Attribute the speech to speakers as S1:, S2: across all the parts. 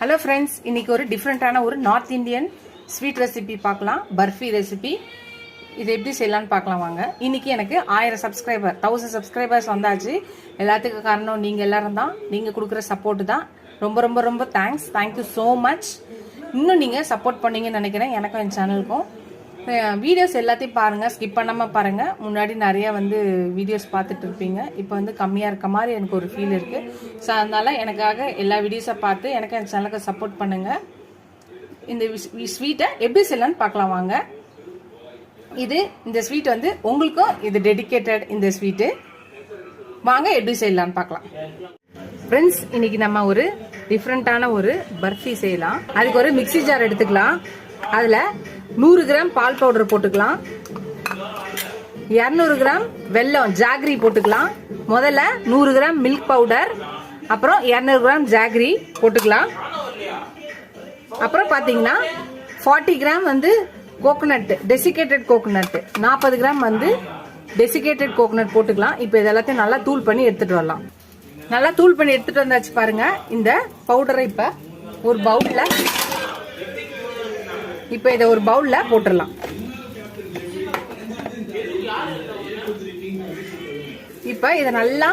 S1: Hello friends, இன்னைக்கு ஒரு டிஃப்ரெண்டான ஒரு நார்த் இந்தியன் ஸ்வீட் ரெசிபி பார்க்கலாம். பர்ஃபி ரெசிபி. இது எப்படி செய்யலான்னு பார்க்கலாம் வாங்க. இன்னைக்கு எனக்கு 1000 சப்ஸ்கிரைபர்ஸ் வந்தாச்சு. எல்லாத்துக்கும் காரணம் நீங்கள் எல்லாரும் தான். நீங்கள் கொடுக்குற சப்போர்ட் தான். ரொம்ப ரொம்ப ரொம்ப தேங்க்யூ ஸோ மச். இன்னும் நீங்கள் சப்போர்ட் பண்ணீங்கன்னு நினைக்கிறேன், எனக்கும் என் சேனலுக்கும். வீடியோஸ் எல்லாத்தையும் பாருங்கள், ஸ்கிப் பண்ணாமல் பாருங்கள். முன்னாடி நிறையா வீடியோஸ் பார்த்துட்டு இருப்பீங்க. இப்போ கம்மியாக இருக்க மாதிரி எனக்கு ஒரு ஃபீல் இருக்குது. ஸோ அதனால் எனக்காக எல்லா வீடியோஸை பார்த்து எனக்கு என் சேனலுக்கு சப்போர்ட் பண்ணுங்கள். இந்த ஸ்வீட்டை எப்படி செய்யலான்னு பார்க்கலாம் வாங்க. இந்த ஸ்வீட் உங்களுக்கும் இது டெடிக்கேட்டட். இந்த ஸ்வீட்டு வாங்க எப்படி செய்யலான்னு பார்க்கலாம். ஃப்ரெண்ட்ஸ், இன்னைக்கு நம்ம ஒரு டிஃப்ரெண்டான ஒரு பர்ஃபி செய்யலாம். அதுக்கு ஒரு மிக்ஸி ஜார் எடுத்துக்கலாம். அதில் 100 கிராம் பால் பவுடர் போட்டுக்கலாம். 200 கிராம் வெல்லம் ஜாகரி போட்டுக்கலாம். முதல்ல 100 கிராம் மில்க் பவுடர், அப்புறம் 200 கிராம் ஜாகரி போட்டுக்கலாம். அப்புறம் பார்த்தீங்கன்னா 40 gram coconut, desiccated coconut, 40 gram desiccated coconut போட்டுக்கலாம். இப்போ இதெல்லாத்தையும் நல்லா தூள் பண்ணி எடுத்துட்டு வரலாம். நல்லா தூள் பண்ணி எடுத்துட்டு வந்தாச்சு பாருங்க. இந்த பவுடரை இப்ப ஒரு பவுல்ல போட்டுடலாம். இப்ப இத நல்லா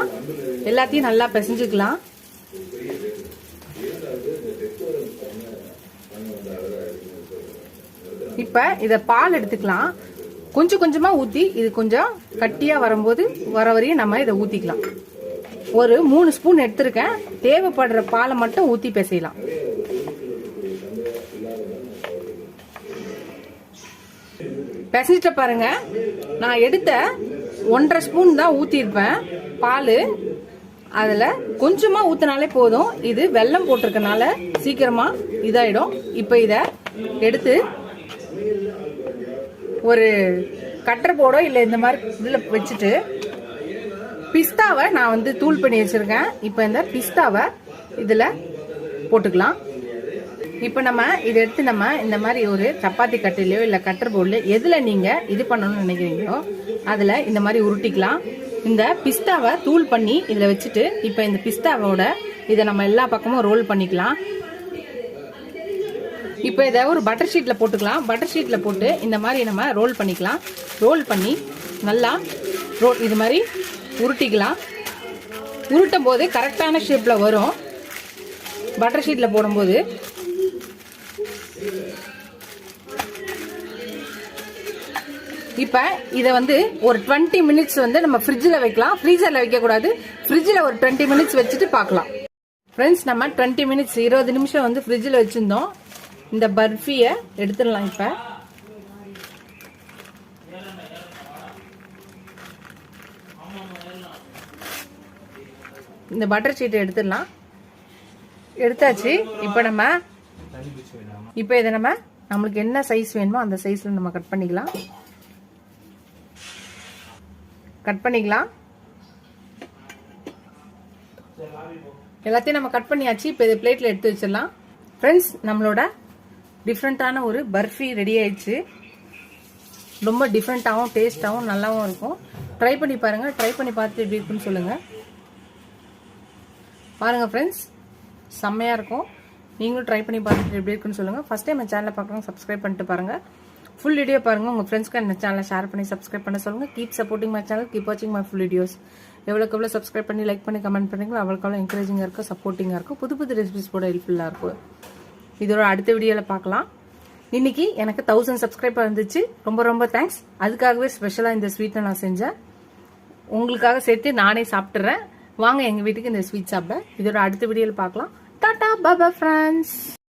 S1: எல்லாத்தையும் நல்லா பிசைஞ்சுக்கலாம். இப்ப இத பால் எடுத்துக்கலாம். கொஞ்சம் கொஞ்சமா ஊத்தி, இது கொஞ்சம் கட்டியா வரும்போது வர வரையும் நம்ம இதை ஊத்திக்கலாம். ஒரு 3 ஸ்பூன் எடுத்திருக்கேன். தேவைப்படுற பாலை மட்டும் ஊத்தி பிசையலாம். பிசைஞ்சிட்ட பாருங்க. நான் எடுத்த 1.5 ஸ்பூன் தான் ஊத்திருப்பேன் பால். அதுல கொஞ்சமா ஊத்தினாலே போதும். இது வெல்லம் போட்டிருக்கனால சீக்கிரமா இதாயிடும். இப்ப இத எடுத்து ஒரு கட்டர் போடோ இல்ல இந்த மாதிரி இதுல வச்சுட்டு, பிஸ்தாவை நான் தூள் பண்ணி வச்சிருக்கேன். இப்ப இந்த பிஸ்தாவை இதுல போட்டுக்கலாம். இப்ப நம்ம இதை எடுத்து நம்ம இந்த மாதிரி ஒரு சப்பாத்தி கட்டையிலயோ இல்ல கட்டர் போர்ட்ல எதுல நீங்க இது பண்ணணும்னு நினைக்கிறீங்களோ அதுல இந்த மாதிரி உருட்டிக்கலாம். இந்த பிஸ்தாவை தூள் பண்ணி இதுல வச்சுட்டு, இப்ப இந்த பிஸ்தாவோட இதை நம்ம எல்லா பக்கமும் ரோல் பண்ணிக்கலாம். இப்ப இதை ஒரு பட்டர் ஷீட்ல போட்டுக்கலாம். பட்டர் ஷீட்ல போட்டு இந்த மாதிரி நம்ம ரோல் பண்ணிக்கலாம். ரோல் பண்ணி நல்லா இது மாதிரி உருட்டிக்கலாம். உருட்டும் போது கரெக்டான ஷேப்ல வரும். பட்டர் ஷீட்ல போடும்போது இப்ப இத ஒரு 20 மினிட்ஸ் நம்ம ஃப்ரிட்ஜில் வைக்கலாம். ஃப்ரீசர்ல வைக்க கூடாது. ஃப்ரிட்ஜில் ஒரு 20 மினிட்ஸ் வச்சுட்டு பார்க்கலாம். ஃப்ரெண்ட்ஸ், நம்ம 20 மினிட்ஸ் 20 நிமிஷம் ஃப்ரிட்ஜில் வச்சிருந்தோம். இந்த பர்ஃபிய எடுத்துடலாம். இப்ப இந்த பட்டர் ஷீட்டை எடுத்துடலாம். எடுத்தாச்சு. இப்ப இதை நம்மளுக்கு என்ன சைஸ் வேணுமோ அந்த சைஸ்ல நம்ம கட் பண்ணிக்கலாம். எல்லாத்தையும் நம்ம கட் பண்ணியாச்சு. இப்போ இதை பிளேட்ல எடுத்து வச்சிடலாம். ஃப்ரெண்ட்ஸ், நம்மளோட டிஃப்ரெண்டான ஒரு பர்ஃபி ரெடி ஆயிடுச்சு. ரொம்ப டிஃப்ரெண்டாகவும் டேஸ்டாகவும் நல்லாவும் இருக்கும். ட்ரை பண்ணி பாருங்க. ட்ரை பண்ணி பார்த்துட்டு எப்படி இருக்குன்னு சொல்லுங்க. பாருங்க ஃப்ரெண்ட்ஸ், செம்மையா இருக்கும். நீங்களும் ட்ரை பண்ணி பார்த்துட்டு எப்படி இருக்குன்னு சொல்லுங்க. ஃபர்ஸ்ட் டைம் என் சேனலை பார்க்குறவங்க சப்ஸ்கிரைப் பண்ணிட்டு பாருங்க. ஃபுல் வீடியோ பாருங்க. உங்க ஃப்ரெண்ட்ஸ்க்கு இந்த சேனலை ஷேர் பண்ணி சப்ஸ்கிரைப் பண்ண சொல்லுங்க. Keep supporting my channel, keep வாட்சிங் மை ஃபுல் வீடியோஸ். எவ்வளோக்கு எவ்வளோ சப்ஸ்கிரைப் பண்ணி லைக் பண்ணி கமெண்ட் பண்ணுறீங்களோ அவ்வளோக்கு எவ்வளோ என்கரேஜிங்காக இருக்கும், சப்போர்ட்டிங்காக இருக்கும். புது புது ரெசிபிஸ் கூட ஹெல்ப்ஃபுல்லாக இருக்கும். இதோட அடுத்த வீடியோவில் பார்க்கலாம். இன்னைக்கு எனக்கு 1000 சப்ஸ்கிரைபர் இருந்துச்சு. ரொம்ப ரொம்ப தேங்க்ஸ். அதுக்காகவே ஸ்பெஷலாக இந்த ஸ்வீட்டை நான் செஞ்சேன். உங்களுக்காக சேர்த்து நானே சாப்பிட்டுறேன். வாங்க எங்கள் வீட்டுக்கு இந்த ஸ்வீட் சாப்பிட. இதோட அடுத்த வீடியோவில் பார்க்கலாம். டாடா பாபா ஃப்ரெண்ட்ஸ்.